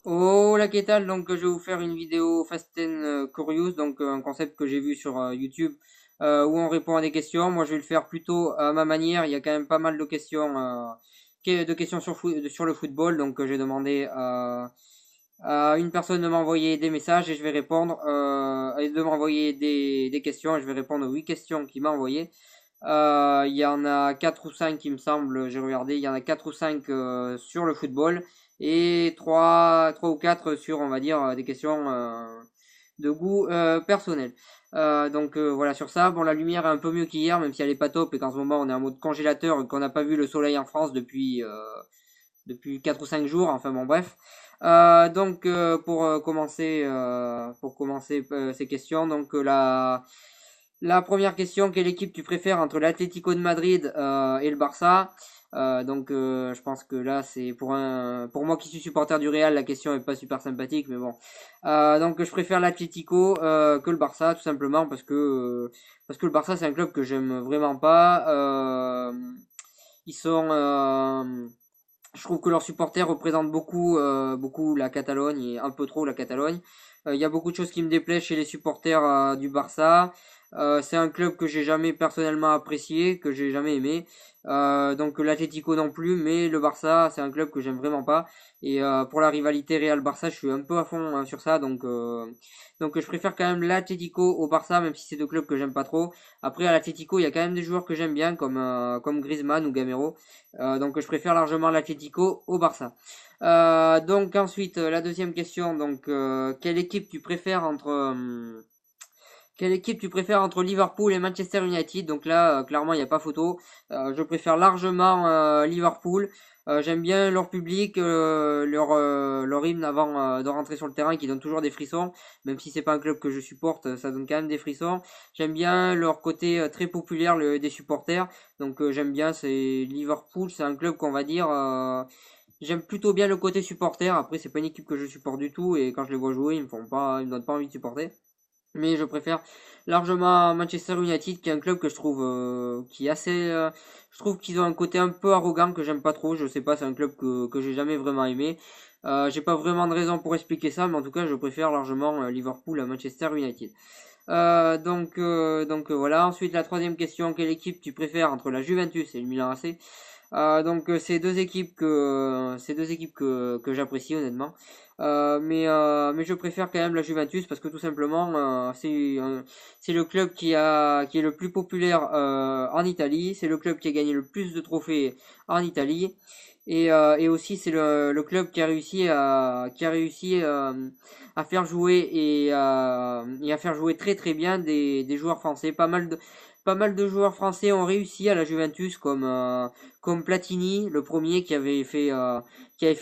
Hola, ¿qué tal? Donc, je vais vous faire une vidéo Fast and Curious, donc un concept que j'ai vu sur YouTube où on répond à des questions. Moi, je vais le faire plutôt à ma manière. Il y a quand même pas mal de questions sur le football. Donc, j'ai demandé à une personne de m'envoyer des messages et je vais répondre, et de m'envoyer des questions et je vais répondre aux 8 questions qu'il m'a envoyées. Il y en a 4 ou 5 il me semble, j'ai regardé, il y en a 4 ou 5 sur le football et trois ou 4 sur, on va dire, des questions de goût personnel. Voilà sur ça. Bon, la lumière est un peu mieux qu'hier, même si elle est pas top et qu'en ce moment on est en mode congélateur et qu'on n'a pas vu le soleil en France depuis 4 ou 5 jours. Enfin bon, bref. Pour commencer ces questions, la première question, quelle équipe tu préfères entre l'Atlético de Madrid et le Barça? Je pense que là, c'est pour moi qui suis supporter du Real, la question est pas super sympathique, mais bon. Je préfère l'Atlético que le Barça, tout simplement parce que le Barça, c'est un club que j'aime vraiment pas. Ils sont, je trouve que leurs supporters représentent beaucoup la Catalogne et un peu trop la Catalogne. Il y a beaucoup de choses qui me déplaisent chez les supporters du Barça. C'est un club que j'ai jamais personnellement apprécié, que j'ai jamais aimé. Donc l'Atlético non plus, mais le Barça, c'est un club que j'aime vraiment pas. Et pour la rivalité Real-Barça, je suis un peu à fond sur ça. Je préfère quand même l'Atlético au Barça, même si c'est deux clubs que j'aime pas trop. Après à l'Atlético, il y a quand même des joueurs que j'aime bien, comme Griezmann ou Gamero. Je préfère largement l'Atlético au Barça. Ensuite, la deuxième question, quelle équipe tu préfères entre Liverpool et Manchester United? Donc là, clairement, il n'y a pas photo. Je préfère largement Liverpool. J'aime bien leur public, leur hymne avant de rentrer sur le terrain qui donne toujours des frissons. Même si c'est pas un club que je supporte, ça donne quand même des frissons. J'aime bien leur côté très populaire des supporters. J'aime bien, c'est Liverpool, c'est un club qu'on va dire. J'aime plutôt bien le côté supporter. Après, c'est pas une équipe que je supporte du tout et quand je les vois jouer, ils me donnent pas envie de supporter. Mais je préfère largement Manchester United, qui est un club que je trouve qui est assez. Je trouve qu'ils ont un côté un peu arrogant que j'aime pas trop. Je sais pas, c'est un club que j'ai jamais vraiment aimé. J'ai pas vraiment de raison pour expliquer ça, mais en tout cas, je préfère largement Liverpool à Manchester United. Voilà. Ensuite, la troisième question, quelle équipe tu préfères entre la Juventus et le Milan AC? C'est deux équipes que j'apprécie honnêtement. Mais je préfère quand même la Juventus parce que tout simplement c'est le club qui est le plus populaire en Italie. C'est le club qui a gagné le plus de trophées en Italie. Et aussi c'est le club qui a réussi à faire jouer et à faire jouer très très bien des joueurs français. Pas mal de joueurs français ont réussi à la Juventus comme Platini, le premier qui avait fait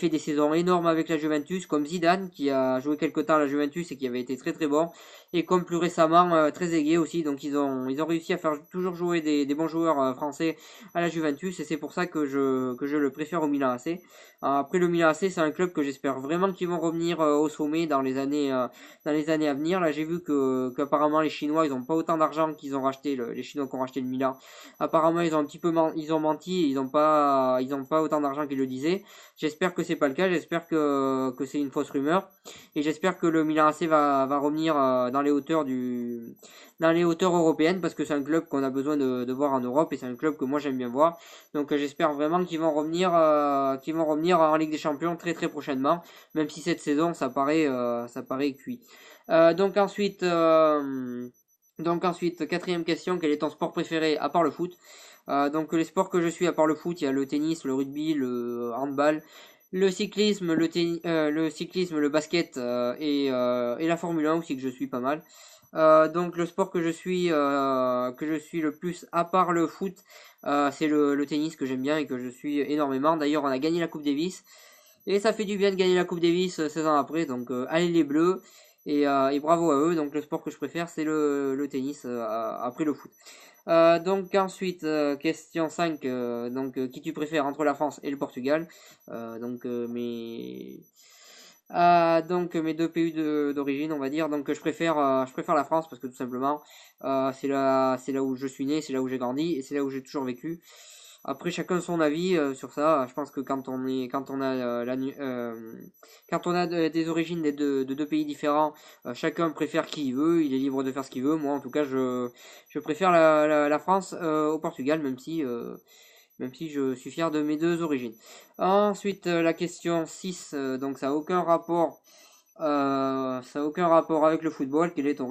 des saisons énormes avec la Juventus, comme Zidane qui a joué quelque temps à la Juventus et qui avait été très très bon, et comme plus récemment Trezeguet aussi. Donc ils ont réussi à faire toujours jouer des bons joueurs français à la Juventus et c'est pour ça que je le préfère au Milan AC. Après le Milan AC, c'est un club que j'espère vraiment qu'ils vont revenir au sommet dans les années à venir. Là, j'ai vu que qu'apparemment les Chinois, ils ont pas autant d'argent qu'ils ont racheté les Chinois qui ont racheté le Milan. Apparemment, ils ont un petit peu ils ont menti, ils ont pas autant d'argent qu'ils le disaient. J'espère que c'est pas le cas, j'espère que c'est une fausse rumeur et j'espère que le Milan AC va revenir dans les hauteurs européennes parce que c'est un club qu'on a besoin de voir en Europe et c'est un club que moi j'aime bien voir. J'espère vraiment qu'ils vont revenir en Ligue des Champions très très prochainement, même si cette saison ça paraît cuit. Quatrième question, quel est ton sport préféré à part le foot? Les sports que je suis à part le foot, il y a le tennis, le rugby, le handball, le cyclisme, le basket et la Formule 1 aussi que je suis pas mal. Le sport que je suis le plus à part le foot, c'est le tennis que j'aime bien et que je suis énormément. D'ailleurs, on a gagné la Coupe Davis et ça fait du bien de gagner la Coupe Davis 16 ans après. Allez les Bleus et bravo à eux. Donc le sport que je préfère, c'est le tennis après le foot. Question 5 qui tu préfères entre la France et le Portugal? Mes deux pays d'origine, on va dire. Je préfère la France parce que tout simplement, c'est là où je suis né, c'est là où j'ai grandi et c'est là où j'ai toujours vécu. Après, chacun son avis sur ça. Je pense que quand on a des origines de deux pays différents, chacun préfère qui il veut. Il est libre de faire ce qu'il veut. Moi, en tout cas, je préfère la France au Portugal, même si je suis fier de mes deux origines. Ensuite, la question 6, donc ça a aucun rapport avec le football. Quel est ton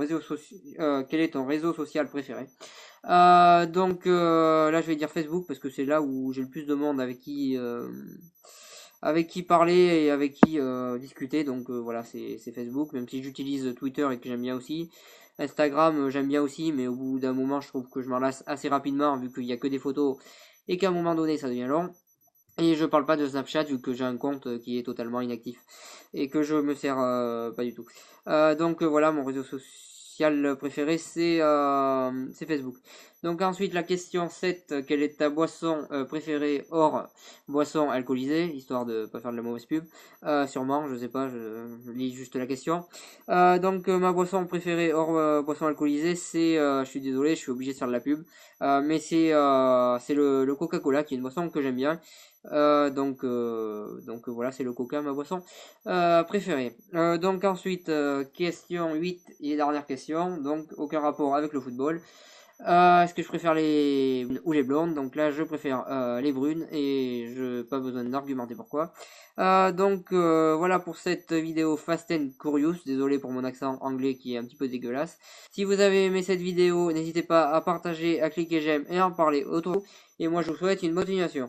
réseau social préféré? Là, je vais dire Facebook parce que c'est là où j'ai le plus de monde avec qui parler et avec qui discuter. Voilà, c'est Facebook, même si j'utilise Twitter et que j'aime bien aussi. Instagram, j'aime bien aussi, mais au bout d'un moment, je trouve que je m'en lasse assez rapidement vu qu'il n'y a que des photos et qu'à un moment donné, ça devient long. Et je parle pas de Snapchat vu que j'ai un compte qui est totalement inactif et que je me sers pas du tout. Voilà, mon réseau social préféré c'est Facebook. Donc ensuite la question 7, quelle est ta boisson préférée hors boisson alcoolisée, histoire de pas faire de la mauvaise pub. Sûrement, je sais pas, je lis juste la question. Ma boisson préférée hors boisson alcoolisée, je suis désolé, je suis obligé de faire de la pub, mais c'est le Coca-Cola qui est une boisson que j'aime bien. Voilà, c'est le Coca, ma boisson préférée. Ensuite, question 8 et dernière question, donc aucun rapport avec le football. Est-ce que je préfère les brunes ou les blondes? Donc là, je préfère les brunes et je pas besoin d'argumenter pourquoi. Voilà pour cette vidéo Fast and Curious. Désolé pour mon accent anglais qui est un petit peu dégueulasse. Si vous avez aimé cette vidéo, n'hésitez pas à partager, à cliquer j'aime et à en parler autour. Et moi, je vous souhaite une bonne continuation.